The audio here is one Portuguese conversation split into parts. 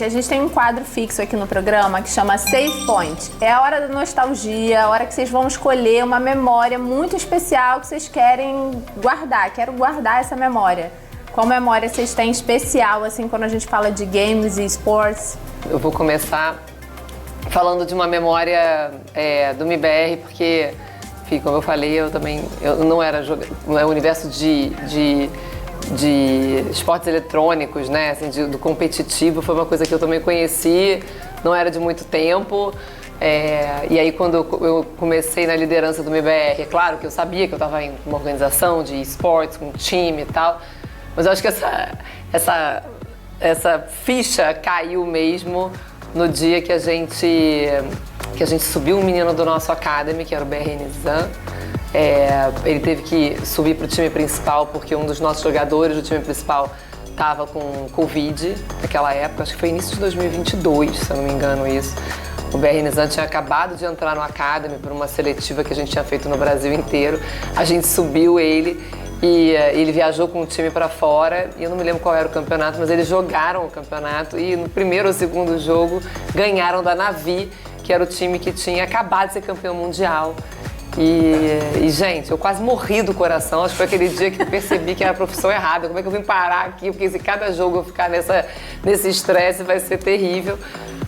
a gente tem um quadro fixo aqui no programa que chama Save Point. É a hora da nostalgia, a hora que vocês vão escolher uma memória muito especial que vocês querem guardar. Quero guardar essa memória. Qual memória vocês têm especial, assim, quando a gente fala de games e esportes? Eu vou começar falando de uma memória do MIBR, porque, enfim, como eu falei, eu não era no universo de esportes eletrônicos, né, assim, do competitivo, foi uma coisa que eu também conheci, não era de muito tempo. E aí, quando eu comecei na liderança do MIBR, é claro que eu sabia que eu estava em uma organização de esportes, com um time e tal, mas eu acho que essa ficha caiu mesmo no dia que a gente subiu um menino do nosso academy, que era o BR Nizam. Ele teve que subir para o time principal porque um dos nossos jogadores do time principal estava com Covid naquela época, acho que foi início de 2022, se eu não me engano isso. O BR Nizam tinha acabado de entrar no Academy por uma seletiva que a gente tinha feito no Brasil inteiro. A gente subiu ele e ele viajou com o time para fora, e eu não me lembro qual era o campeonato, mas eles jogaram o campeonato e no primeiro ou segundo jogo ganharam da Navi, que era o time que tinha acabado de ser campeão mundial. E, gente, eu quase morri do coração. Acho que foi aquele dia que eu percebi que era a profissão errada. Como é que eu vim parar aqui? Porque se cada jogo eu ficar nesse estresse vai ser terrível.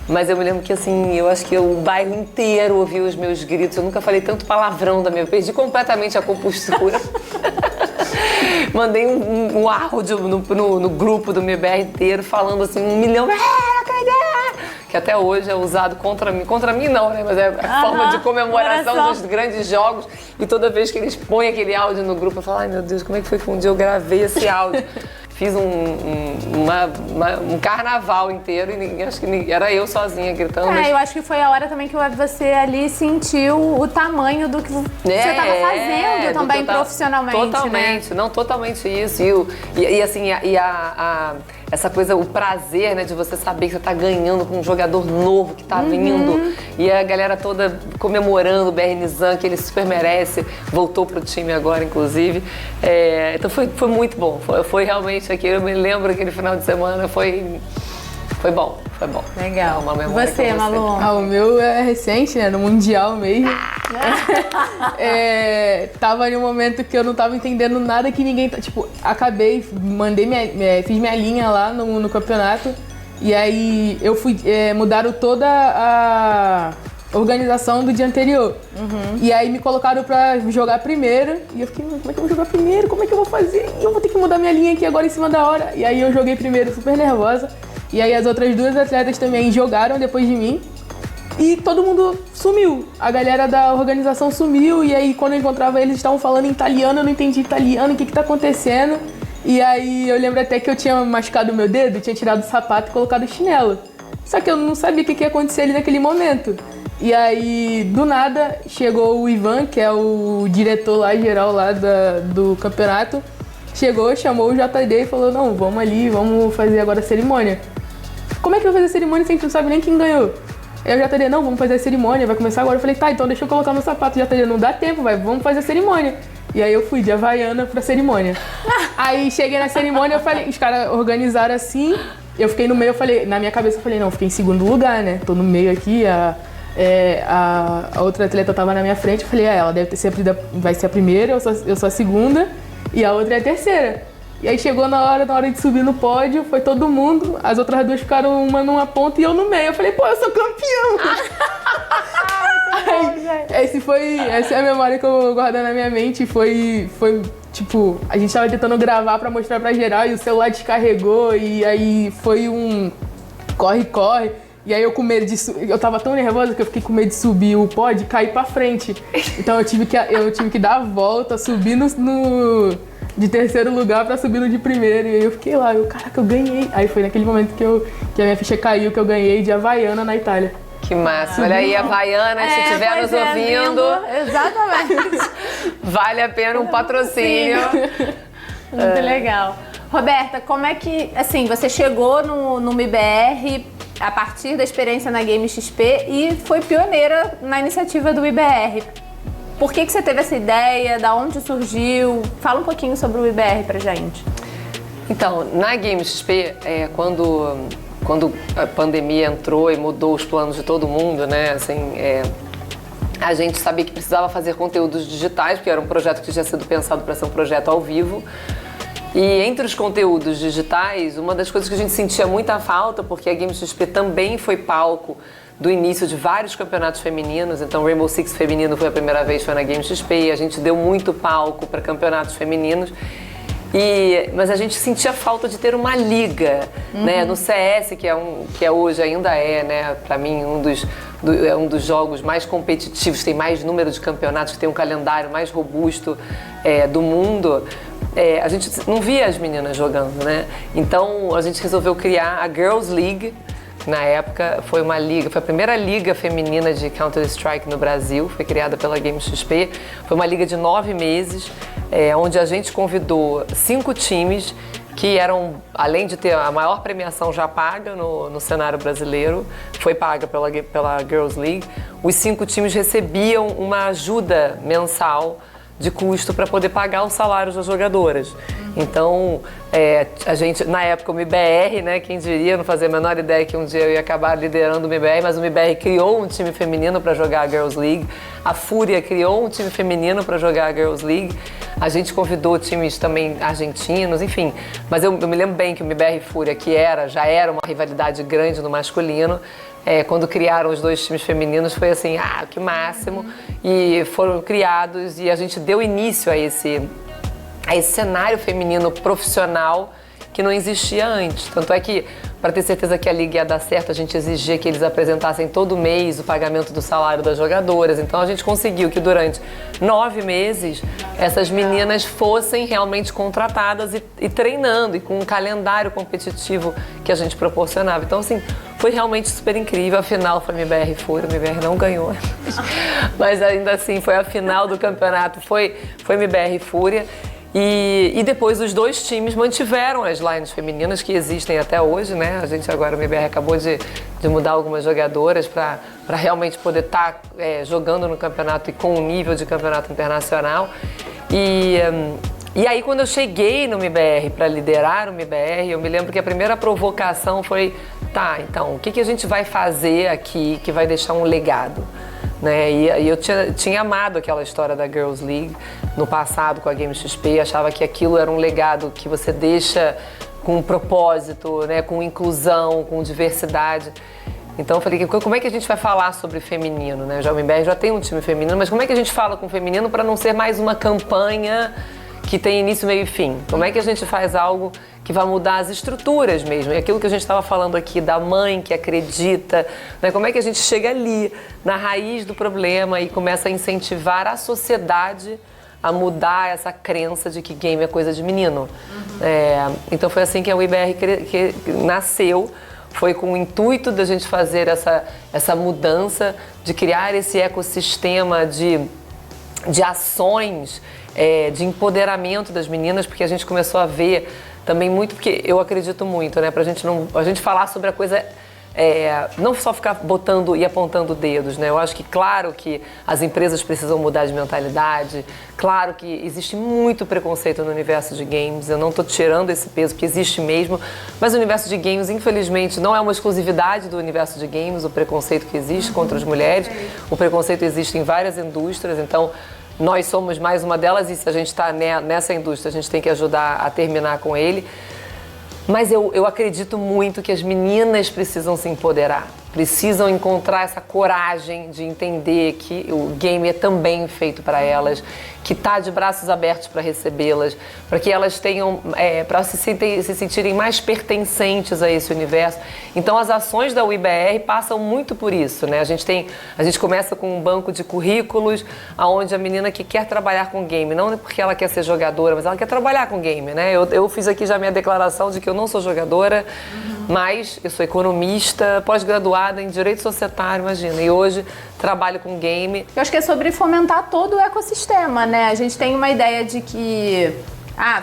Mas eu me lembro que, assim, eu acho que o bairro inteiro ouviu os meus gritos. Eu nunca falei tanto palavrão da minha vida. Perdi completamente a compostura. Mandei um áudio no grupo do MIBR inteiro falando assim, 1 milhão. Que até hoje é usado contra mim não, né? Mas é a forma de comemoração dos grandes jogos. E toda vez que eles põem aquele áudio no grupo, eu falo, ai meu Deus, como é que foi que um dia eu gravei esse áudio? Fiz um carnaval inteiro e acho que era eu sozinha gritando. Eu acho que foi a hora também que você ali sentiu o tamanho do que você estava fazendo também profissionalmente. Totalmente, né? Não, totalmente isso. E assim, essa coisa, o prazer, né, de você saber que você tá ganhando com um jogador novo que tá vindo. E a galera toda comemorando o BR Nizam, que ele super merece. Voltou pro time agora, inclusive. Então foi muito bom. Foi realmente aquilo. Eu me lembro aquele final de semana, foi bom. Foi bom. Legal. Você, Malu? O meu é recente, né? No Mundial mesmo. Tava em um momento que eu não tava entendendo nada que ninguém... Tipo, acabei, fiz minha linha lá no campeonato. E aí eu fui... mudaram toda a organização do dia anterior. E aí me colocaram pra jogar primeiro. E eu fiquei, como é que eu vou jogar primeiro? Como é que eu vou fazer? Eu vou ter que mudar minha linha aqui agora em cima da hora. E aí eu joguei primeiro, super nervosa. E aí as outras duas atletas também jogaram depois de mim. E todo mundo sumiu. A galera da organização sumiu. E aí quando eu encontrava eles, estavam falando em italiano. Eu não entendi italiano, o que tá acontecendo. E aí eu lembro até que eu tinha machucado o meu dedo, tinha tirado o sapato e colocado o chinelo. Só que eu não sabia o que ia acontecer ali naquele momento. E aí, do nada, chegou o Ivan, que é o diretor lá, geral lá do campeonato. Chegou, chamou o JD e falou, não, vamos ali, vamos fazer agora a cerimônia. Como é que vai fazer a cerimônia se a gente não sabe nem quem ganhou? Aí o JD, não, vamos fazer a cerimônia, vai começar agora. Eu falei, tá, então deixa eu colocar meu sapato. O JD, não dá tempo, vamos fazer a cerimônia. E aí eu fui de Havaiana pra cerimônia. Aí cheguei na cerimônia, eu falei, os caras organizaram assim, eu fiquei no meio, eu falei, na minha cabeça eu falei, não, eu fiquei em segundo lugar, né? Tô no meio aqui, a outra atleta tava na minha frente, eu falei, ela deve ter vai ser a primeira, eu sou a segunda e a outra é a terceira. E aí chegou na hora de subir no pódio, foi todo mundo, as outras duas ficaram uma numa ponta e eu no meio. Eu falei, pô, eu sou campeão! Essa é a memória que eu vou guardar na minha mente. Foi tipo, a gente tava tentando gravar pra mostrar pra geral e o celular descarregou e aí foi um corre. E aí eu com medo eu tava tão nervosa que eu fiquei com medo de subir o pódio e cair pra frente. Então eu tive que dar a volta, subir de terceiro lugar pra subir no de primeiro. E aí eu fiquei lá, caraca, eu ganhei. Aí foi naquele momento que a minha ficha caiu, que eu ganhei de Havaiana na Itália. Que massa. Olha aí, Havaiana, se estiver nos ouvindo. Exatamente. Vale a pena um patrocínio. Muito legal. Roberta, como é que, assim, você chegou no MIBR a partir da experiência na Game XP e foi pioneira na iniciativa do IBR. Por que você teve essa ideia? Da onde surgiu? Fala um pouquinho sobre o IBR pra gente. Então, na Game XP, quando quando a pandemia entrou e mudou os planos de todo mundo, né? Assim, a gente sabia que precisava fazer conteúdos digitais, porque era um projeto que tinha sido pensado para ser um projeto ao vivo. E entre os conteúdos digitais, uma das coisas que a gente sentia muita falta, porque a Games XP também foi palco do início de vários campeonatos femininos, então Rainbow Six feminino foi a primeira vez, foi na Games XP, a gente deu muito palco para campeonatos femininos. Mas a gente sentia falta de ter uma liga, né? No CS, que é hoje ainda né? Para mim é um dos jogos mais competitivos, tem mais número de campeonatos, que tem um calendário mais robusto do mundo. A gente não via as meninas jogando, né? Então a gente resolveu criar a Girls League. Na época foi a primeira liga feminina de Counter-Strike no Brasil, foi criada pela Games XP. Foi uma liga de 9 meses, onde a gente convidou 5 times que eram, além de ter a maior premiação já paga no cenário brasileiro, foi paga pela Girls League. Os 5 times recebiam uma ajuda mensal de custo para poder pagar os salários das jogadoras. Então, a gente, na época, o MIBR, né, quem diria, não fazia a menor ideia que um dia eu ia acabar liderando o MIBR, mas o MIBR criou um time feminino para jogar a Girls League, a Fúria criou um time feminino para jogar a Girls League, a gente convidou times também argentinos, enfim. Mas eu me lembro bem que o MIBR e Fúria, que já era uma rivalidade grande no masculino, quando criaram os 2 times femininos, foi assim, que máximo. E foram criados e a gente deu início a esse cenário feminino profissional que não existia antes. Tanto é que, para ter certeza que a liga ia dar certo, a gente exigia que eles apresentassem todo mês o pagamento do salário das jogadoras. Então a gente conseguiu que durante 9 meses essas meninas fossem realmente contratadas e treinando, e com um calendário competitivo que a gente proporcionava. Então, assim, foi realmente super incrível. A final foi MIBR e Fúria, o MIBR não ganhou, mas ainda assim foi a final do campeonato, foi MIBR e Fúria. E depois os 2 times mantiveram as lines femininas que existem até hoje, né? A gente agora, o MIBR acabou de mudar algumas jogadoras para realmente poder estar jogando no campeonato e com um nível de campeonato internacional. E aí, quando eu cheguei no MIBR para liderar o MIBR, eu me lembro que a primeira provocação foi, então, o que a gente vai fazer aqui que vai deixar um legado? Né? E eu tinha amado aquela história da Girls League no passado com a Games XP, achava que aquilo era um legado que você deixa com um propósito, né? Com inclusão, com diversidade. Então eu falei, como é que a gente vai falar sobre feminino? Né? O MIBR já tem um time feminino, mas como é que a gente fala com feminino para não ser mais uma campanha que tem início, meio e fim? Como é que a gente faz algo que vai mudar as estruturas mesmo? E aquilo que a gente estava falando aqui da mãe que acredita, né? Como é que a gente chega ali, na raiz do problema e começa a incentivar a sociedade a mudar essa crença de que game é coisa de menino? Então foi assim que a WeBR que nasceu, foi com o intuito da gente fazer essa mudança, de criar esse ecossistema de ações, de empoderamento das meninas, porque a gente começou a ver também muito, porque eu acredito muito, né, a gente falar sobre a coisa, não só ficar botando e apontando dedos, né? Eu acho que, claro que as empresas precisam mudar de mentalidade, claro que existe muito preconceito no universo de games, eu não estou tirando esse peso, porque existe mesmo, mas o universo de games, infelizmente, não é uma exclusividade do universo de games, o preconceito que existe contra as mulheres, o preconceito existe em várias indústrias, então nós somos mais uma delas, e se a gente está nessa indústria, a gente tem que ajudar a terminar com ele. Mas eu acredito muito que as meninas precisam se empoderar, precisam encontrar essa coragem de entender que o game é também feito para elas, que está de braços abertos para recebê-las, para que elas tenham, para se sentirem mais pertencentes a esse universo. Então as ações da WeBR passam muito por isso, né? A gente começa com um banco de currículos, onde a menina que quer trabalhar com game, não é porque ela quer ser jogadora, mas ela quer trabalhar com game, né? Eu fiz aqui já minha declaração de que eu não sou jogadora, mas eu sou economista, pós-graduada em Direito Societário, imagina, e hoje trabalho com game. Eu acho que é sobre fomentar todo o ecossistema, né? A gente tem uma ideia de que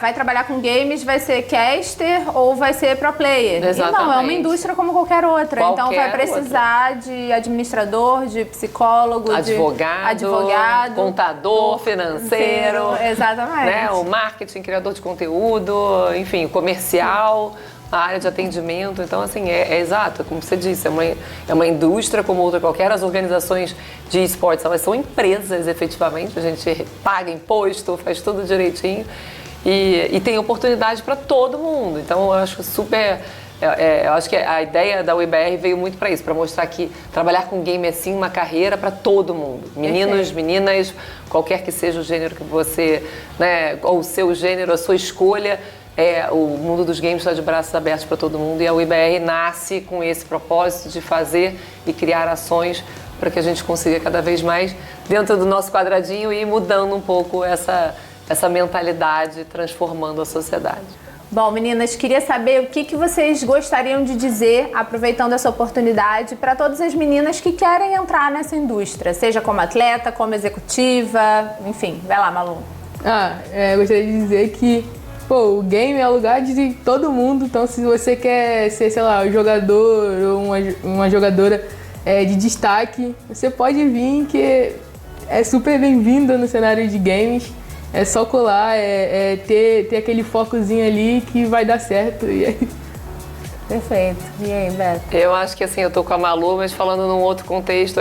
vai trabalhar com games, vai ser caster ou vai ser pro player. Exatamente. E não, é uma indústria como qualquer outra. Então vai precisar de administrador, de psicólogo, advogado, contador, financeiro. Exatamente. Né? O marketing, criador de conteúdo, enfim, comercial. a área de atendimento. Então, assim, é exato, como você disse, é uma indústria como outra qualquer. As organizações de esportes, elas são empresas, efetivamente. A gente paga imposto, faz tudo direitinho. E tem oportunidade para todo mundo. Então, eu acho super... eu acho que a ideia da UIBR veio muito para isso, para mostrar que trabalhar com game é sim uma carreira para todo mundo. Meninos, meninas, qualquer que seja o gênero que você, né, ou o seu gênero, a sua escolha, o mundo dos games está de braços abertos para todo mundo e a UIBR nasce com esse propósito de fazer e criar ações para que a gente consiga cada vez mais, dentro do nosso quadradinho, ir mudando um pouco essa mentalidade, transformando a sociedade. Bom, meninas, queria saber o que vocês gostariam de dizer, aproveitando essa oportunidade, para todas as meninas que querem entrar nessa indústria, seja como atleta, como executiva, enfim. Vai lá, Malu. Eu gostaria de dizer que, o game é o lugar de todo mundo, então se você quer ser, sei lá, um jogador ou uma jogadora de destaque, você pode vir, que é super bem-vindo no cenário de games. É só colar, ter aquele focozinho ali que vai dar certo. E aí... Perfeito. E aí, Beto? Eu acho que assim, eu tô com a Malu, mas falando num outro contexto,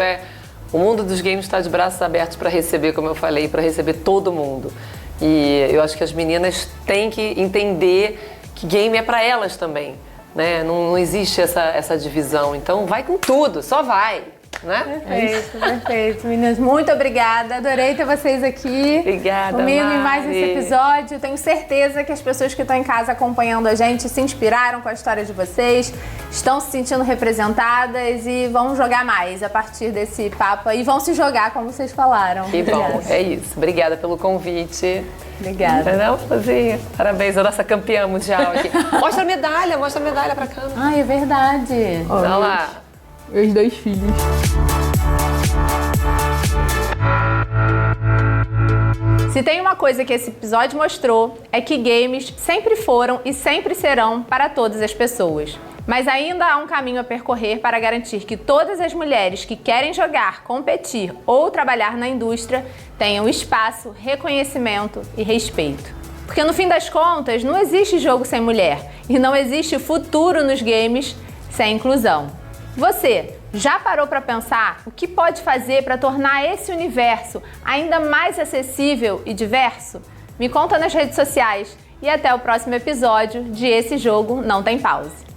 o mundo dos games está de braços abertos para receber, como eu falei, para receber todo mundo. E eu acho que as meninas têm que entender que game é para elas também, né? Não existe essa divisão. Então vai com tudo, só vai. Né? Perfeito, perfeito. Meninas, muito obrigada. Adorei ter vocês aqui. Obrigada, comigo Mari. em mais esse episódio. Tenho certeza que as pessoas que estão em casa acompanhando a gente se inspiraram com a história de vocês, estão se sentindo representadas e vão jogar mais a partir desse papo e vão se jogar, como vocês falaram. Que bom, é isso. Obrigada pelo convite. Obrigada. Não, Flazinha. Parabéns, a nossa campeã mundial aqui. Mostra a medalha pra câmera. Ai, é verdade. Olha lá. Meus 2 filhos. Se tem uma coisa que esse episódio mostrou, é que games sempre foram e sempre serão para todas as pessoas. Mas ainda há um caminho a percorrer para garantir que todas as mulheres que querem jogar, competir ou trabalhar na indústria tenham espaço, reconhecimento e respeito. Porque no fim das contas, não existe jogo sem mulher e não existe futuro nos games sem inclusão. Você já parou para pensar o que pode fazer para tornar esse universo ainda mais acessível e diverso? Me conta nas redes sociais e até o próximo episódio de Esse Jogo Não Tem Pause.